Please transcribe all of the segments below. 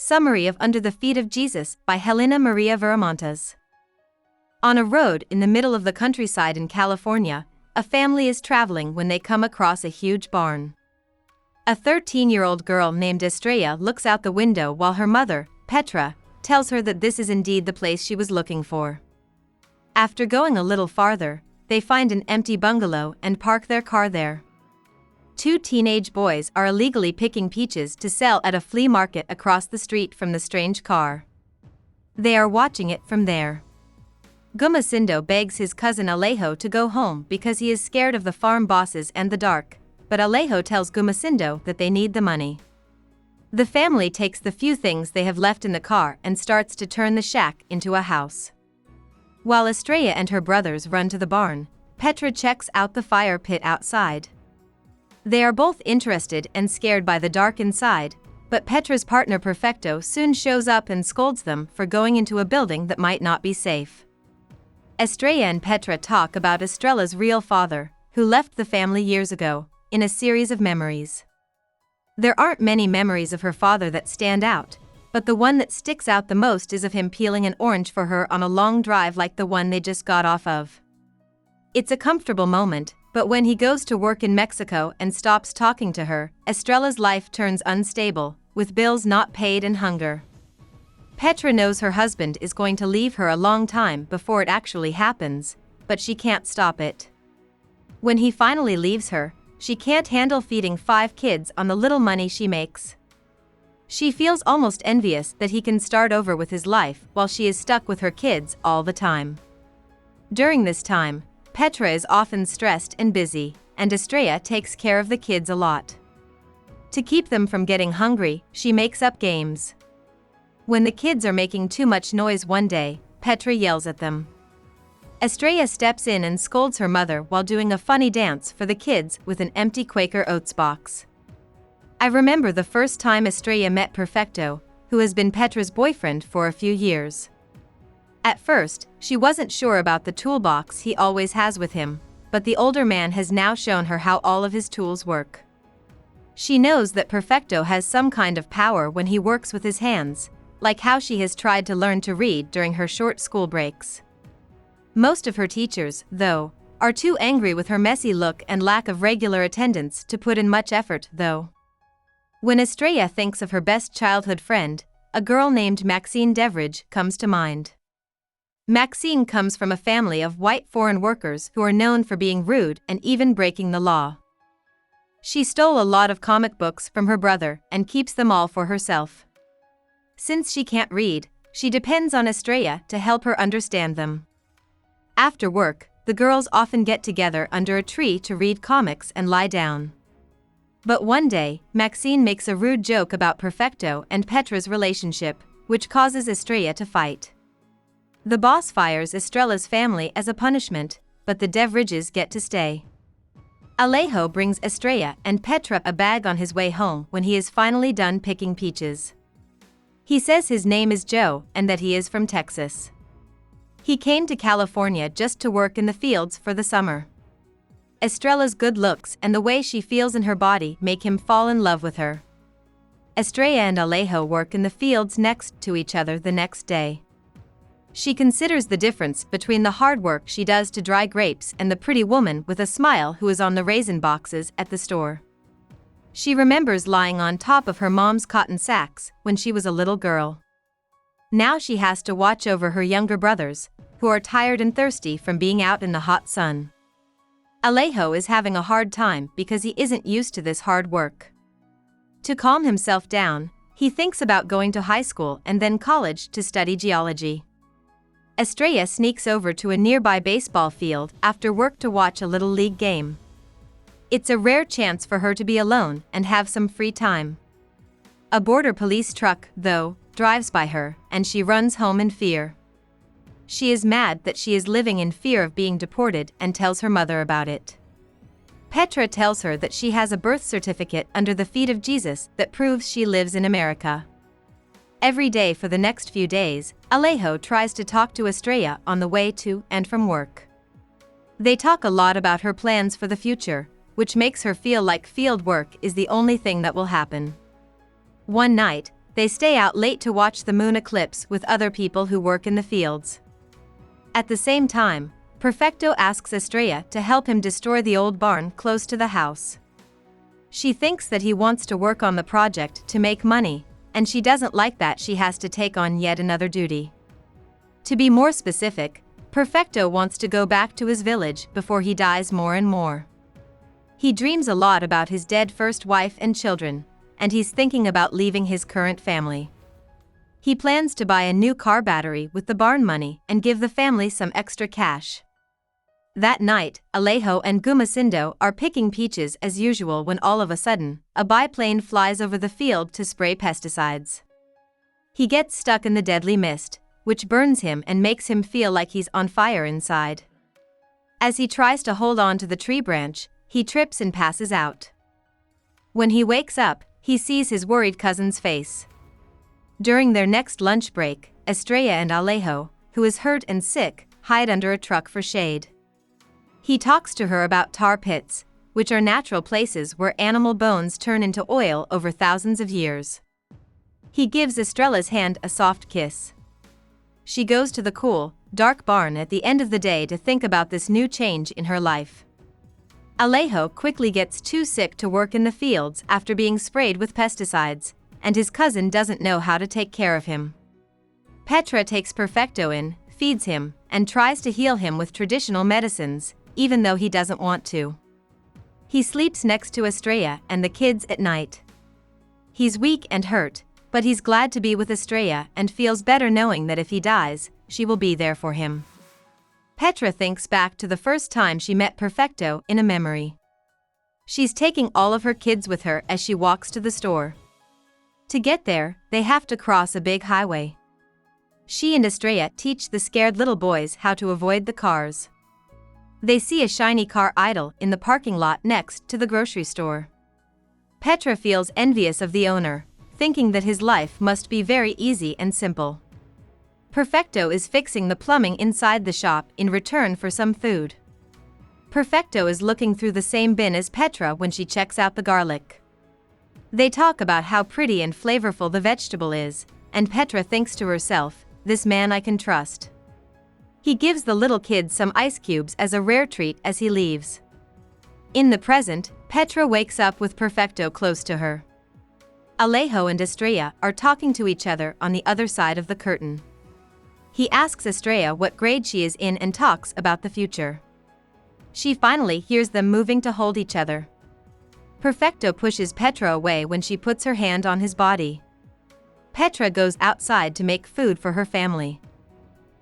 Summary of Under the Feet of Jesus by Helena María Viramontes. On a road in the middle of the countryside in California, a family is traveling when they come across a huge barn. A 13-year-old girl named Estrella looks out the window while her mother, Petra, tells her that this is indeed the place she was looking for. After going a little farther, they find an empty bungalow and park their car there. Two teenage boys are illegally picking peaches to sell at a flea market across the street from the strange car. They are watching it from there. Gumacindo begs his cousin Alejo to go home because he is scared of the farm bosses and the dark, but Alejo tells Gumacindo that they need the money. The family takes the few things they have left in the car and starts to turn the shack into a house. While Estrella and her brothers run to the barn, Petra checks out the fire pit outside. They are both interested and scared by the dark inside, but Petra's partner Perfecto soon shows up and scolds them for going into a building that might not be safe. Estrella and Petra talk about Estrella's real father, who left the family years ago, in a series of memories. There aren't many memories of her father that stand out, but the one that sticks out the most is of him peeling an orange for her on a long drive like the one they just got off of. It's a comfortable moment, but when he goes to work in Mexico and stops talking to her, Estrella's life turns unstable, with bills not paid and hunger. Petra knows her husband is going to leave her a long time before it actually happens, but she can't stop it. When he finally leaves her, she can't handle feeding 5 kids on the little money she makes. She feels almost envious that he can start over with his life while she is stuck with her kids all the time. During this time, Petra is often stressed and busy, and Estrella takes care of the kids a lot. To keep them from getting hungry, she makes up games. When the kids are making too much noise one day, Petra yells at them. Estrella steps in and scolds her mother while doing a funny dance for the kids with an empty Quaker Oats box. I remember the first time Estrella met Perfecto, who has been Petra's boyfriend for a few years. At first, she wasn't sure about the toolbox he always has with him, but the older man has now shown her how all of his tools work. She knows that Perfecto has some kind of power when he works with his hands, like how she has tried to learn to read during her short school breaks. Most of her teachers, though, are too angry with her messy look and lack of regular attendance to put in much effort, though. When Estrella thinks of her best childhood friend, a girl named Maxine Deveridge comes to mind. Maxine comes from a family of white foreign workers who are known for being rude and even breaking the law. She stole a lot of comic books from her brother and keeps them all for herself. Since she can't read, she depends on Estrella to help her understand them. After work, the girls often get together under a tree to read comics and lie down. But one day, Maxine makes a rude joke about Perfecto and Petra's relationship, which causes Estrella to fight. The boss fires Estrella's family as a punishment, but the Deveridges get to stay. Alejo brings Estrella and Petra a bag on his way home when he is finally done picking peaches. He says his name is Joe and that he is from Texas. He came to California just to work in the fields for the summer. Estrella's good looks and the way she feels in her body make him fall in love with her. Estrella and Alejo work in the fields next to each other the next day. She considers the difference between the hard work she does to dry grapes and the pretty woman with a smile who is on the raisin boxes at the store. She remembers lying on top of her mom's cotton sacks when she was a little girl. Now she has to watch over her younger brothers, who are tired and thirsty from being out in the hot sun. Alejo is having a hard time because he isn't used to this hard work. To calm himself down, he thinks about going to high school and then college to study geology. Estrella sneaks over to a nearby baseball field after work to watch a little league game. It's a rare chance for her to be alone and have some free time. A border police truck, though, drives by her, and she runs home in fear. She is mad that she is living in fear of being deported and tells her mother about it. Petra tells her that she has a birth certificate under the feet of Jesus that proves she lives in America. Every day for the next few days, Alejo tries to talk to Estrella on the way to and from work. They talk a lot about her plans for the future, which makes her feel like field work is the only thing that will happen. One night, they stay out late to watch the moon eclipse with other people who work in the fields. At the same time, Perfecto asks Estrella to help him destroy the old barn close to the house. She thinks that he wants to work on the project to make money, and she doesn't like that she has to take on yet another duty. To be more specific, Perfecto wants to go back to his village before he dies more and more. He dreams a lot about his dead first wife and children, and he's thinking about leaving his current family. He plans to buy a new car battery with the barn money and give the family some extra cash. That night, Alejo and Gumacindo are picking peaches as usual when all of a sudden, a biplane flies over the field to spray pesticides. He gets stuck in the deadly mist, which burns him and makes him feel like he's on fire inside. As he tries to hold on to the tree branch, he trips and passes out. When he wakes up, he sees his worried cousin's face. During their next lunch break, Estrella and Alejo, who is hurt and sick, hide under a truck for shade. He talks to her about tar pits, which are natural places where animal bones turn into oil over thousands of years. He gives Estrella's hand a soft kiss. She goes to the cool, dark barn at the end of the day to think about this new change in her life. Alejo quickly gets too sick to work in the fields after being sprayed with pesticides, and his cousin doesn't know how to take care of him. Petra takes Perfecto in, feeds him, and tries to heal him with traditional medicines, even though he doesn't want to. He sleeps next to Estrella and the kids at night. He's weak and hurt, but he's glad to be with Estrella and feels better knowing that if he dies, she will be there for him. Petra thinks back to the first time she met Perfecto in a memory. She's taking all of her kids with her as she walks to the store. To get there, they have to cross a big highway. She and Estrella teach the scared little boys how to avoid the cars. They see a shiny car idle in the parking lot next to the grocery store. Petra feels envious of the owner, thinking that his life must be very easy and simple. Perfecto is fixing the plumbing inside the shop in return for some food. Perfecto is looking through the same bin as Petra when she checks out the garlic. They talk about how pretty and flavorful the vegetable is, and Petra thinks to herself, "This man I can trust." He gives the little kids some ice cubes as a rare treat as he leaves. In the present, Petra wakes up with Perfecto close to her. Alejo and Estrella are talking to each other on the other side of the curtain. He asks Estrella what grade she is in and talks about the future. She finally hears them moving to hold each other. Perfecto pushes Petra away when she puts her hand on his body. Petra goes outside to make food for her family.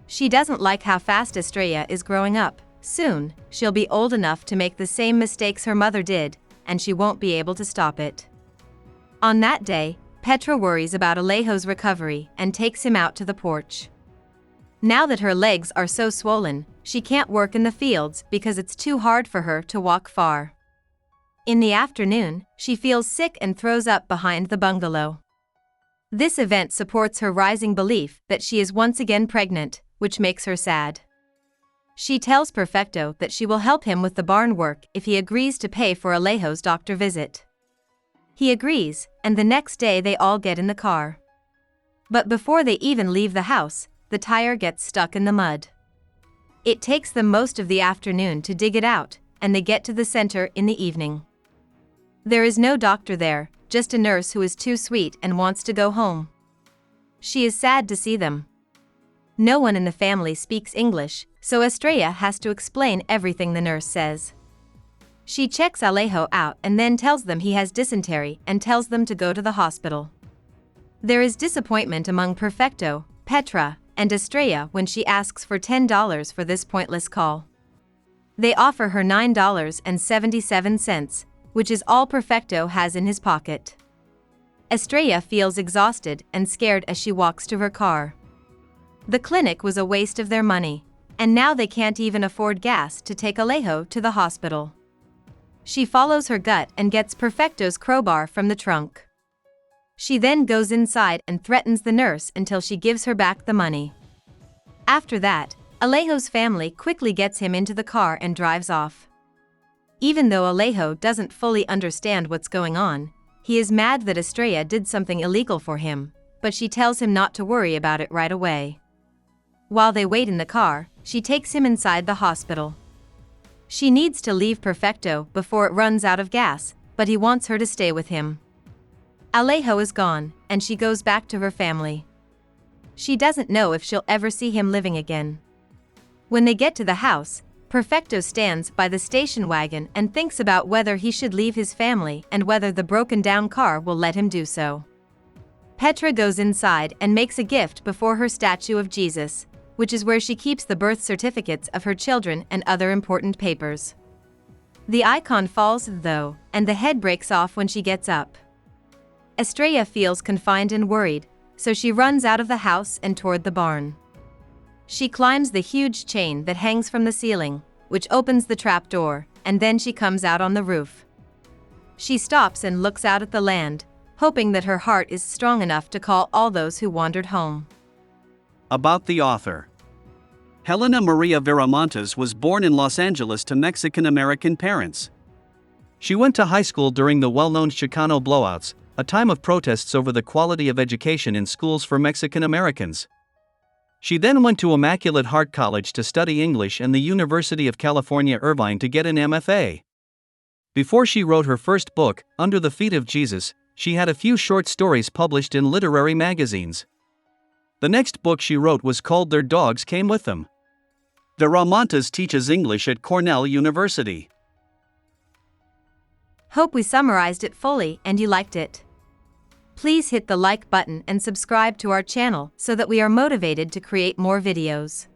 She doesn't like how fast Estrella is growing up. Soon, she'll be old enough to make the same mistakes her mother did, and she won't be able to stop it. On that day, Petra worries about Alejo's recovery and takes him out to the porch. Now that her legs are so swollen, she can't work in the fields because it's too hard for her to walk far. In the afternoon, she feels sick and throws up behind the bungalow. This event supports her rising belief that she is once again pregnant, which makes her sad. She tells Perfecto that she will help him with the barn work if he agrees to pay for Alejo's doctor visit. He agrees, and the next day they all get in the car. But before they even leave the house, the tire gets stuck in the mud. It takes them most of the afternoon to dig it out, and they get to the center in the evening. There is no doctor there, just a nurse who is too sweet and wants to go home. She is sad to see them. No one in the family speaks English, so Estrella has to explain everything the nurse says. She checks Alejo out and then tells them he has dysentery and tells them to go to the hospital. There is disappointment among Perfecto, Petra, and Estrella when she asks for $10 for this pointless call. They offer her $9.77, which is all Perfecto has in his pocket. Estrella feels exhausted and scared as she walks to her car. The clinic was a waste of their money, and now they can't even afford gas to take Alejo to the hospital. She follows her gut and gets Perfecto's crowbar from the trunk. She then goes inside and threatens the nurse until she gives her back the money. After that, Alejo's family quickly gets him into the car and drives off. Even though Alejo doesn't fully understand what's going on, he is mad that Estrella did something illegal for him, but she tells him not to worry about it right away. While they wait in the car, she takes him inside the hospital. She needs to leave Perfecto before it runs out of gas, but he wants her to stay with him. Alejo is gone, and she goes back to her family. She doesn't know if she'll ever see him living again. When they get to the house, Perfecto stands by the station wagon and thinks about whether he should leave his family and whether the broken-down car will let him do so. Petra goes inside and makes a gift before her statue of Jesus, which is where she keeps the birth certificates of her children and other important papers. The icon falls, though, and the head breaks off when she gets up. Estrella feels confined and worried, so she runs out of the house and toward the barn. She climbs the huge chain that hangs from the ceiling, which opens the trap door, and then she comes out on the roof. She stops and looks out at the land, hoping that her heart is strong enough to call all those who wandered home. About the author. Helena María Viramontes was born in Los Angeles to Mexican-American parents. She went to high school during the well-known Chicano blowouts, a time of protests over the quality of education in schools for Mexican Americans. She then went to Immaculate Heart College to study English and the University of California, Irvine to get an MFA. Before she wrote her first book, Under the Feet of Jesus, she had a few short stories published in literary magazines. The next book she wrote was called Their Dogs Came With Them. Viramontes teaches English at Cornell University. Hope we summarized it fully and you liked it. Please hit the like button and subscribe to our channel so that we are motivated to create more videos.